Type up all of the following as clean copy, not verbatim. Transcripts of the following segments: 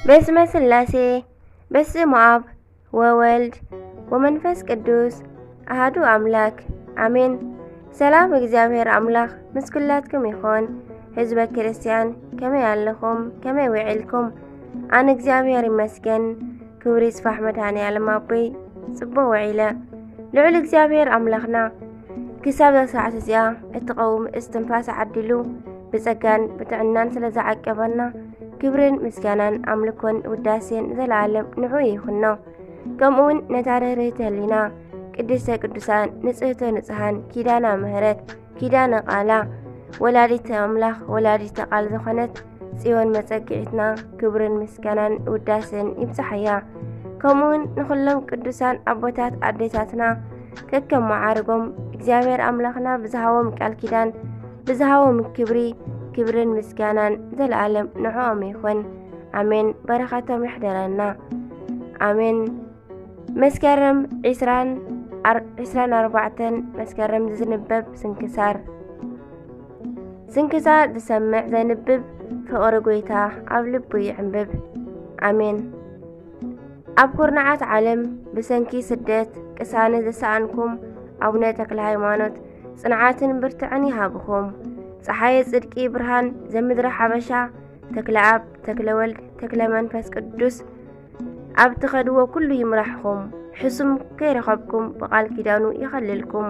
በስመ ስላሴ በስመ አብ ወወልድ ወመንፈስ ቅዱስ አሐዱ አምላክ አሜን። ሰላም እግዚአብሔር አምላክ ምስ ኩላትኩም ይኹን። ህዝበ ክርስቲያን ከመይ ኣለኹም? ከመይ ውዒልኩም? ኣነ እግዚአብሔር ይመስገን። ክብሪ ይስፋሕ መድኃኔዓለም ኣቦይ ጽቡቕ ውዒለ። ልዑል እግዚአብሔር ኣምላኽና ክሳብ ሰዓት እዚኣ እትቐውም እስትንፋስ ዓዲሉ ብጸጋን ብጥዕናን ስለ ዝዓቀበና ክብርን ምስጋናን ኣምልኮን ውዳሴን ዘለዓለም ንዑ ይኹኖ። ከምኡውን ነታ ርህርህቲ ህሊና ቅድስተ ቅዱሳን ንጽህተ ንጽሃን ኪዳና ምህረት ኪዳነ ቃላ ወላዲተ ኣምላኽ ወላዲተ ቃል ዝኾነት ጽዮን መጸጊዒትና ክብርን ምስጋናን ውዳሴን ይብጽሐያ። ከምኡውን ንኹሎም ቅዱሳን ኣቦታት ኣዴታትና ከከም መዓርጎም እግዚአብሔር ኣምላኽና ብዝሃቦም ቃል ኪዳን ብዝሃቦም ክብርን ምስጋናን ዘለዓለም ንዕኦም ይኹን አሜን። በረኻቶም ይሕደረና አሜን። መስከረም 24 መስከረም ዝንበብ ስንክሳር ዝሰምዕ ዘንብብ ፍቕሪ ጎይታ ኣብ ልቡ ይዕንብብ አሜን። ኣብ ኩርናዓት ዓለም ብሰንኪ ስደት ቅሳነ ዝሰኣንኩም ኣቡነ ተክለ ሃይማኖት ጽንዓትን ብርትዕን ይሃብኹም። ፀሓይ ጽድቂ ብርሃን ዘምድረ ሓበሻ ተክለ አብ ተክለ ወልድ ተክለ መንፈስ ቅዱስ ኣብ ትኸድዎ ኩሉ ይምራሕኩም። ሕሱም ከይረኸብኩም ብቓል ኪዳኑ ይኸልልኩም።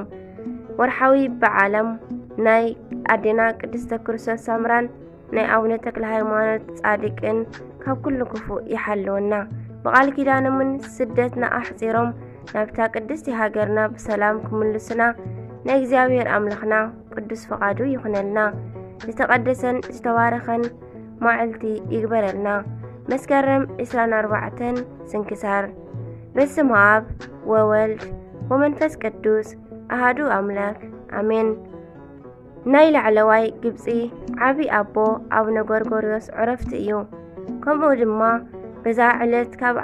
ወርሓዊ በዓለም ናይ ኣዴና ቅድስተ ክርስቶስ ሳምራን ናይ ኣቡነ ተክለ ሃይማኖት ጻድቅን ካብ ኩሉ ክፉእ ይሓልወና። ብቓል ኪዳኖምን ስደትና ኣሕፂሮም ናብታ ቅድስቲ ሃገርና ብሰላም ክምልሱና ናይ እግዚአብሔር ኣምላኽና ቅዱስ ፈቃዱ ይኹነልና። ዝተቐደሰን ዝተባረኸን ማዕልቲ ይግበረልና። መስከረም 24 ስንክሳር በስመ አብ ወወልድ ወመንፈስ ቅዱስ አሐዱ አምላክ አሜን። ናይ ላዕለዋይ ግብፂ ዓቢ ኣቦ ኣቡነ ጎርጎርዮስ ዕረፍቲ እዩ። ከምኡ ድማ በዛ ዕለት ካብ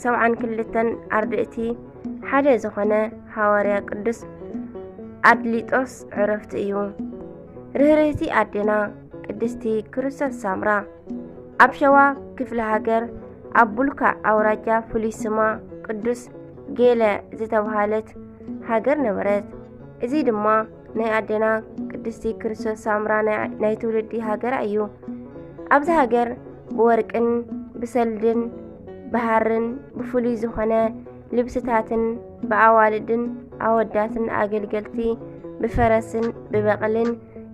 72 ኣርድእቲ ሓደ ዝኾነ ሐዋርያ ቅዱስ ኣድሊጦስ ዕረፍቲ እዩ። ርህርህቲ ኣዴና ቅድስቲ ክርስቶስ ሳምራ ኣብ ሸዋ ክፍለ ሃገር ኣብ ቡልካ ኣውራጃ ፍሉይ ስማ ቅዱስ ጌለ ዝተባሃለት ሃገር ነበረት። እዚ ድማ ናይ ኣዴና ቅድስቲ ክርስቶስ ሳምራ ናይ ትውልዲ ሃገር እዩ። ኣብዚ ሃገር ብወርቅን ብሰልድን ብሃርን ብፍሉይ ዝኾነ ልብስታትን ብኣዋልድን ኣወዳትን ኣገልገልቲ ብፈረስን ብበቕልን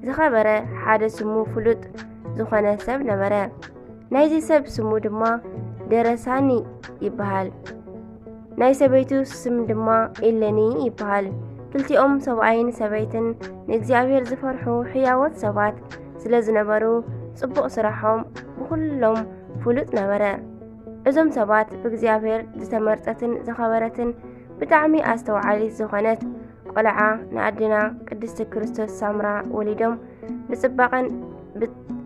ዝኸበረ ሓደ ስሙ ፍሉጥ ዝኾነ ሰብ ነበረ። ናይዚ ሰብ ስሙ ድማ ደረሳኒ ይበሃል። ናይ ሰበይቱ ስም ድማ ኢለኒ ይበሃል። ክልቲኦም ሰብኣይን ሰበይትን ንእግዚአብሔር ዝፈርሑ ሕያወት ሰባት ስለ ዝነበሩ ጽቡቕ ስራሖም ብኩሎም ፍሉጥ ነበረ። እዞም ሰባት ብእግዚአብሔር ዝተመርጸትን ዝኸበረትን ብጣዕሚ ኣስተውዓሊት ዝኾነት ቆልዓ ንኣዴና ቅድስቲ ክርስቶስ ሳምራ ወሊዶም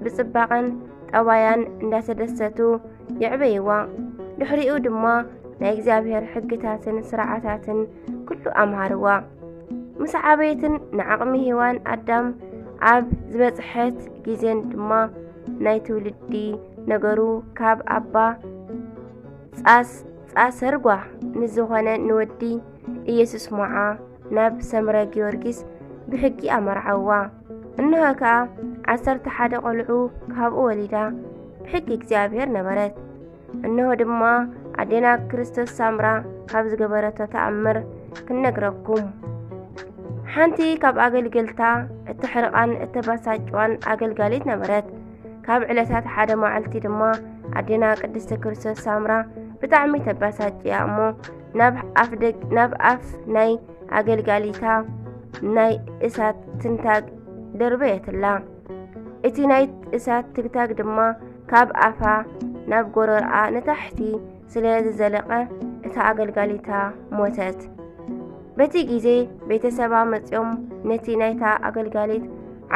ብጽባቐን ጠባያን እንዳተደሰቱ ይዕበይዋ። ድሕሪኡ ድማ ናይ እግዚአብሔር ሕግታትን ስርዓታትን ኩሉ ኣምሃርዋ። ምስ ዓበይትን ንዓቕሚ ሔዋን ኣዳም ኣብ ዝበጽሐት ጊዜን ድማ ናይ ትውልዲ ነገሩ ካብ ኣባ ጻሰርጓ ንዝኾነ ንወዲ ኢየሱስ ሞዓ ናብ ሰምረ ጊዮርጊስ ብሕጊ ኣመርዓዋ። እንሆ ከዓ 11 ቆልዑ ካብኡ ወሊዳ ብሕጊ እግዚአብሔር ነበረት። እንሆ ድማ ኣዴና ክርስቶስ ሳምራ ካብ ዝገበረቶ ተኣምር ክነግረኩም። ሓንቲ ካብ ኣገልገልታ እትሕርቃን እትበሳጭዋን ኣገልጋሊት ነበረት። ካብ ዕለታት ሓደ መዓልቲ ድማ ኣዴና ቅድስቲ ክርስቶስ ሳምራ ብጣዕሚ ተበሳጭያ እሞ ናብ ኣፍ ናይ ኣገልጋሊታ ናይ እሳት ትንታግ ደርበየትላ። እቲ ናይ እሳት ትግታግ ድማ ካብ ኣፋ ናብ ጎረርኣ ንታሕቲ ስለ ዝዘለቐ እታ ኣገልጋሊታ ሞተት። በቲ ጊዜ ቤተሰባ መጺኦም ነቲ ናይታ ኣገልጋሊት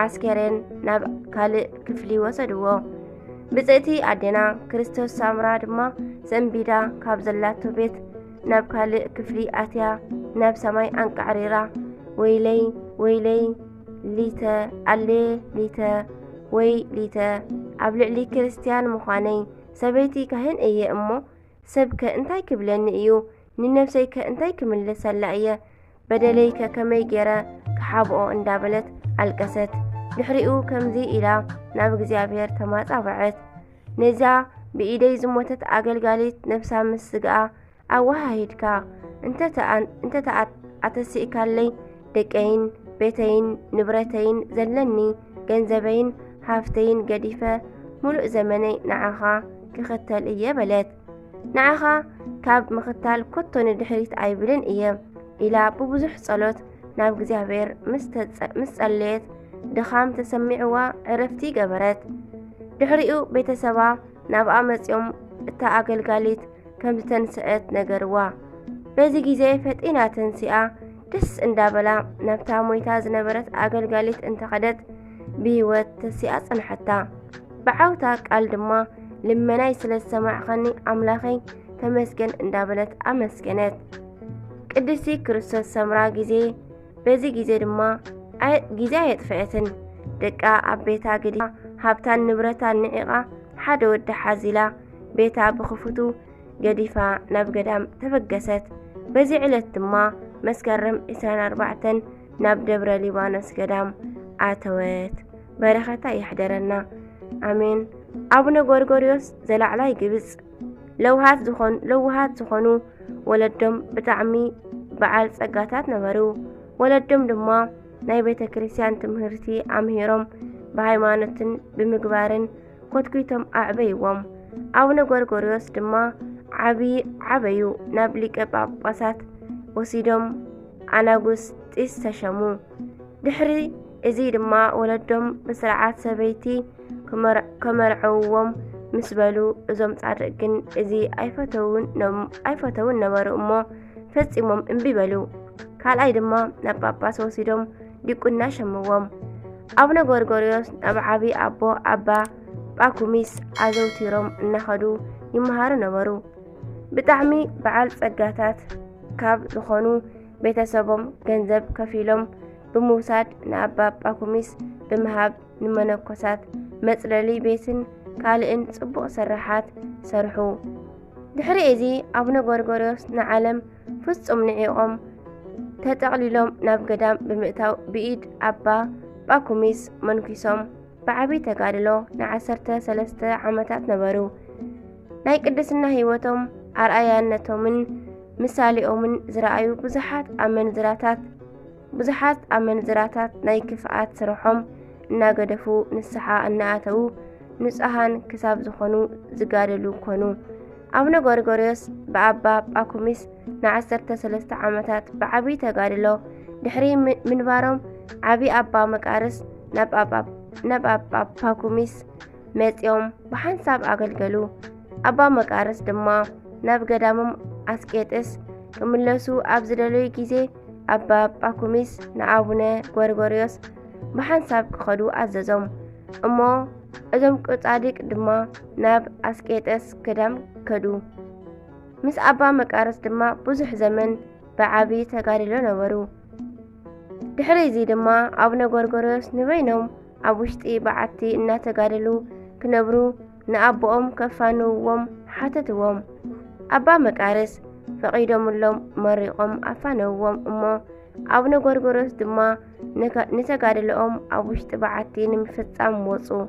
ዓስከሬን ናብ ካልእ ክፍሊ ወሰድዎ። ብጽእቲ ኣዴና ክርስቶስ ሳምራ ድማ ሰንቢዳ ካብ ዘላቶ ቤት ናብ ካልእ ክፍሊ ኣትያ ናብ ሰማይ ኣንቃዕሪራ ወይለይ ወይለይ ሊተ ኣሌ ሊተ ወይ ሊተ ኣብ ልዕሊ ክርስቲያን ምዃነይ سبيتي كهن إيه أمو سبك أنتي كبلن إيو ننفسيك أنتي كملس اللعية بدليك كمي جرى كحابو اندابلت الكست دحريو كمزي إلى ناب እግዚአብሔር ተማጻበዐት ነዛ بإيدي زموتت أقلقاليت نفسها مسقا أوهايدكا انت أتسئكالي دكين بيتين نبرتين زلني جنزبين حافتين قديفة ملء زمني نعاها كختال إيا بلد نعاها كاب مختال كتون الدحريت أيبلن إيا إلى ببزح صلوت ناب እግዚአብሔር مسأليت دخام تسمعوا عرفتي قبرت دحريو بيتسبا ናብ ኣመጽኦም እታ ኣገልጋሊት ከም ዝተንስአት ነገርዋ በዚ ግዜ ፈጢና ተንሲኣ ደስ እንዳበላ ናብታ ሞይታ ዝነበረት ኣገልጋሊት እንተኸደት ብህይወት ተሲኣ ጸንሐታ ብዓውታ ቃል ድማ ልመናይ ስለ ዝሰማዕኸኒ ኣምላኸይ ተመስገን እንዳበለት ኣመስገነት ቅድስቲ ክርስቶስ ሰምራ ግዜ በዚ ግዜ ድማ ግዜ የጥፍዕትን ደቃ ኣብ ቤታ ግዲ ሃብታን ንብረታን ንዒቓ ሓደ ወዲ ሓዚላ ቤታ ብኽፍቱ ገዲፋ ናብ ገዳም ተበገሰት በዚ ዕለት ድማ መስከረም 24 ናብ ደብረ ሊባኖስ ገዳም ኣተወት በረኸታ ይሕደረና ኣሜን አቡነ ጎርጎርዮስ ዘላዕላይ ግብጽ ለውሃት ዝኾኑ ወለዶም ብጣዕሚ በዓል ጸጋታት ነበሩ ወለዶም ድማ ናይ ቤተ ክርስቲያን ትምህርቲ ኣምሂሮም ብሃይማኖትን ብምግባርን ኮትኩቶም ኣዕበይዎም አቡነ ጎርጎርዮስ ድማ ዓበዩ ናብ ሊቀ ጳጳሳት ወሲዶም ኣናጉስጢስ ተሸሙ ድሕሪ እዚ ድማ ወለዶም ብስርዓት ሰበይቲ ከመርዐውዎም ምስ በሉ እዞም ጻድቅ ግን እዚ ኣይፈተውን ነበሩ እሞ ፈጺሞም እምቢ በሉ ካልኣይ ድማ ናብ ጳጳስ ወሲዶም ዲቁና ሸምዎም አቡነ ጎርጎርዮስ ናብ ዓቢ ኣቦ ኣባ ጳኩሚስ ኣዘውቲሮም እናኸዱ ይመሃሩ ነበሩ ብጣዕሚ በዓል ጸጋታት ካብ ዝኾኑ ቤተሰቦም ገንዘብ ከፊሎም ብምውሳድ ንኣባ ጳኩሚስ ብምሃብ ንመነኮሳት መጽለሊ ቤትን ካልእን ጽቡቕ ስራሓት ሰርሑ ድሕሪ እዚ አቡነ ጎርጎርዮስ ንዓለም ፍጹም ንዒቖም ተጠቕሊሎም ናብ ገዳም ብምእታው ብኢድ ኣባ ጳኩሚስ መንኪሶም ብዓቢ ተጋድሎ ን13 ዓመታት ነበሩ ናይ ቅድስና ህይወቶም ኣርአያነቶምን ምሳሌኦምን ዝረአዩ ብዙሓት ኣመንዝራታት ናይ ክፍኣት ስርሖም እናገደፉ ንስሓ እናኣተዉ ንጹሃን ክሳብ ዝኾኑ ዝጋደሉ ኮኑ አቡነ ጎርጎርዮስ ብኣባ ጳኩሚስ ን13 ዓመታት ብዓቢ ተጋድሎ ድሕሪ ምንባሮም ዓቢ ኣባ መቃርስ ናብ ኣባ ጳኩሚስ መጺኦም ብሓንሳብ ኣገልገሉ ኣባ መቃርስ ድማ ናብ ገዳሞም ኣስቄጥስ ክምለሱ ኣብ ዝደለዩ ግዜ ኣባ ጳኩሚስ ንኣቡነ ጎርጎርዮስ ብሓንሳብ ክኸዱ ኣዘዞም እሞ እዞም ጻድቅ ድማ ናብ ኣስቄጥስ ገዳም ከዱ ምስ ኣባ መቃርስ ድማ ብዙሕ ዘመን ብዓቢ ተጋድሎ ነበሩ ድሕሪ እዚ ድማ አቡነ ጎርጎርዮስ ንበይኖም ኣብ ውሽጢ በዓቲ እናተጋደሉ ክነብሩ ንኣቦኦም ከፋንዎም ሓተትዎም ኣባ መቃርስ ፈቒዶምሎም መሪቖም ኣፋነዎም እሞ አቡነ ጎርጎርዮስ ድማ ንተጋድሎኦም ኣብ ውሽጢ በዓቲ ንምፍጻም ወፁ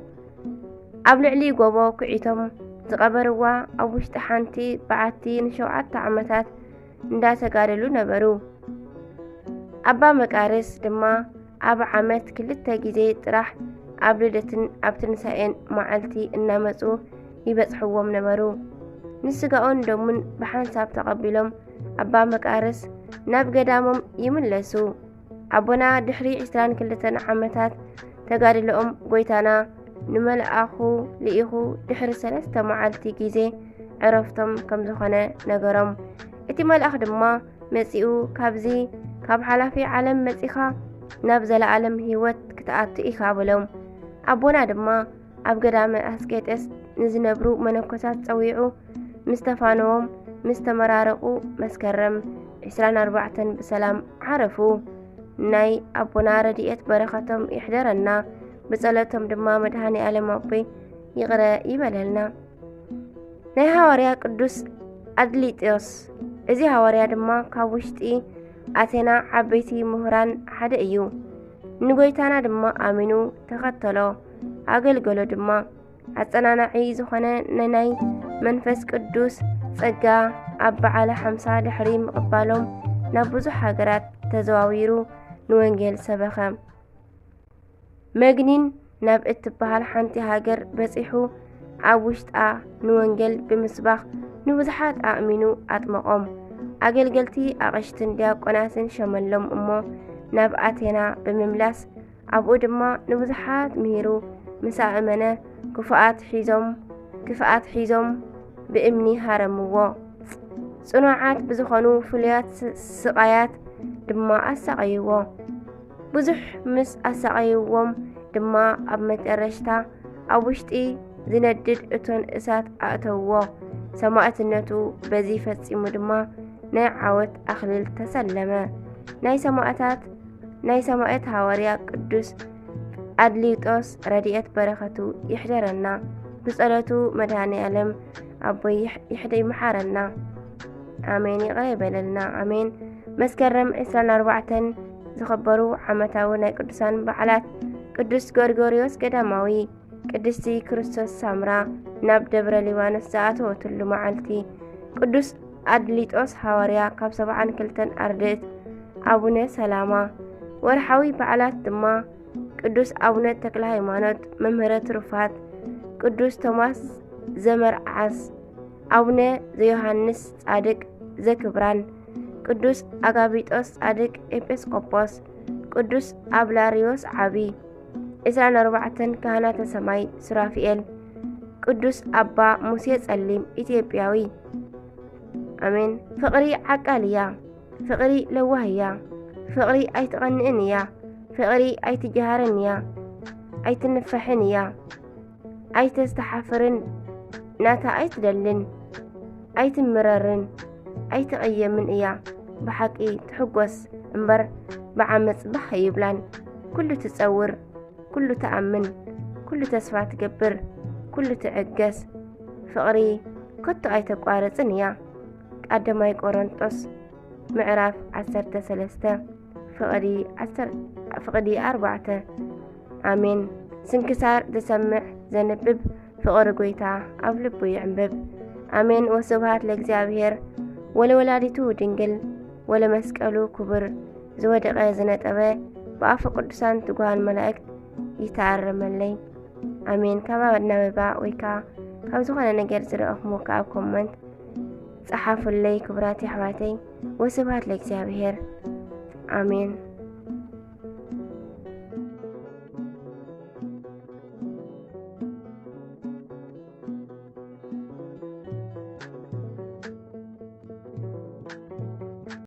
ኣብ ልዕሊ ጎቦ ኩዒቶም ዝቐበርዋ ኣብ ውሽጢ ሓንቲ በዓቲ ን7 ዓመታት እንዳተጋደሉ ነበሩ ኣባ መቃርስ ድማ ኣብ ዓመት 2 ግዜ ጥራሕ ኣብ ልደትን ኣብ ትንሳኤን መዓልቲ እናመጹ ይበጽሕዎም ነበሩ ንስጋኦን ደሙን ብሓንሳብ ተቐቢሎም ኣባ መቃርስ ናብ ገዳሞም ይምለሱ ኣቦና ድሕሪ 22 ዓመታት ተጋድሎኦም ጎይታና ንመልኣኹ ልኢኹ ድሕሪ 3 መዓልቲ ግዜ ዕረፍቶም ከም ዝኾነ ነገሮም እቲ መልኣኽ ድማ መጺኡ ካብ ሓላፊ ዓለም መጺኻ ናብ ዘለዓለም ህይወት ክትኣቱ ኢኻ ብሎም ኣቦና ድማ ኣብ ገዳመ ኣስቄጥስ ንዝነብሩ መነኮሳት ጸዊዑ ምስተፋነዎም ምስተመራረቑ መስከረም 24 ብሰላም ዓረፉ ናይ ኣቦና ረድኤት በረኸቶም ይሕደረና ብጸሎቶም ድማ መድኃኔ ዓለም ኣቦይ ይቕረ ይበለልና ናይ ሃዋርያ ቅዱስ ኣድሊጦስ እዚ ሃዋርያ ድማ ካብ ውሽጢ ኣቴና ዓበይቲ ምሁራን ሓደ እዩ። ንጎይታና ድማ ኣሚኑ ተኸተሎ ኣገልገሎ ድማ ኣጸናናዒ ዝኾነ ናይ መንፈስ ቅዱስ ጸጋ ኣብ በዓለ 50 ድሕሪ ምቕባሎም ናብ ብዙሕ ሃገራት ተዘዋዊሩ ንወንጌል ሰበኸ። መግኒን ናብ እትበሃል ሓንቲ ሃገር በፂሑ ኣብ ውሽጣ ንወንጌል ብምስባኽ ንብዙሓት ኣእሚኑ ኣጥመቖም። ኣገልገልቲ ኣቐሽትን ዲያቆናትን ሸመሎም እሞ ናብ ኣቴና ብምምላስ ኣብኡ ድማ ንብዙሓት ምሂሩ ምስ ኣእመነ ክፍኣት ሒዞም ብእምኒ ሃረምዎ። ጽኑዓት ብዝኾኑ ፍሉያት ስቓያት ድማ ኣሰቃይዎ። ብዙሕ ምስ ኣሰቃይዎም ድማ ኣብ መጨረሽታ ኣብ ውሽጢ ዝነድድ እቶን እሳት ኣእተውዎ። ሰማዕትነቱ በዚ ፈጺሙ ድማ ናይ ዓወት ኣኽሊል ተሰለመ። ናይ ሰማዕት ሃዋርያ ቅዱስ ኣድሊጦስ ረድኤት በረኸቱ ይሕደረና። ብጸሎቱ መድኃኔዓለም ኣቦይ ይምሓረና። ኣሜን። ይቕር ይበለልና። ኣሜን። መስከረም 24 ዝኽበሩ ዓመታዊ ናይ ቅዱሳን በዓላት ቅዱስ ጎርጎርዮስ ገዳማዊ፣ ቅድስቲ ክርስቶስ ሳምራ ናብ ደብረ ሊባኖስ ዝኣተወትሉ መዓልቲ፣ ቅዱስ ኣድሊጦስ ሃዋርያ ካብ 72 ኣርድእት፣ ኣቡነ ሰላማ። ወርሓዊ በዓላት ድማ ቅዱስ ኣቡነ ተክለ ሃይማኖት መምህረ ትሩፋት፣ ቅዱስ ቶማስ ዘመርዓስ፣ ኣቡነ ዘዮሃንስ ጻድቅ ዘክብራን፣ ቅዱስ ኣጋቢጦስ ጻድቅ ኤጲስቆጶስ፣ ቅዱስ አብላሪዮስ ዓቢ፣ 24 ካህናተ ሰማይ ሱራፊኤል፣ ቅዱስ አባ ሙሴ ጸሊም ኢትዮጵያዊ። አሜን። ፍቕሪ ዓቃልያ፣ ፍቕሪ ለዋህያ፣ ፍቕሪ ኣይትቐንእን እያ፣ ፍቕሪ ኣይትጀሃርን እያ፣ ኣይትንፈሕን እያ፣ ኣይተስተሓፍርን፣ ናታ ኣይትደልን፣ ኣይትምረርን፣ ኣይትቐየምን እያ። ብሓቂ ትሕጐስ እምበር ብዓመፅ ባህ ይብላን። ኩሉ ትጸውር፣ ኩሉ ተኣምን፣ ኩሉ ተስፋ ትገብር፣ ኩሉ ትዕገስ፣ ፍቕሪ ከቶ ኣይተቋረጽን እያ። ቀዳማይ ቆሮንጦስ ምዕራፍ 13 ፍቕዲ 4። ኣሜን። ስንክሳር ዝሰምዕ ዘንብብ ፍቕሪ ጎይታ ኣብ ልቡ ይዕንብብ። ኣሜን። ወስብሃት ለእግዚአብሔር ወለወላዲቱ ድንግል ወለመስቀሉ ክቡር። ዝወደቐ ዝነጠበ ብኣፈ ቅዱሳን ትጉሃን መላእክት ይተኣረመለይ። ኣሜን። ካብ ኣናበባ ወይ ከዓ ካብ ዝኾነ ነገር ዝረአኽሞ ካብ ኮመንት ጸሓፉለይ ክቡራት ኣሕዋተይ። ወስብሃት ለእግዚአብሔር። ኣሜን።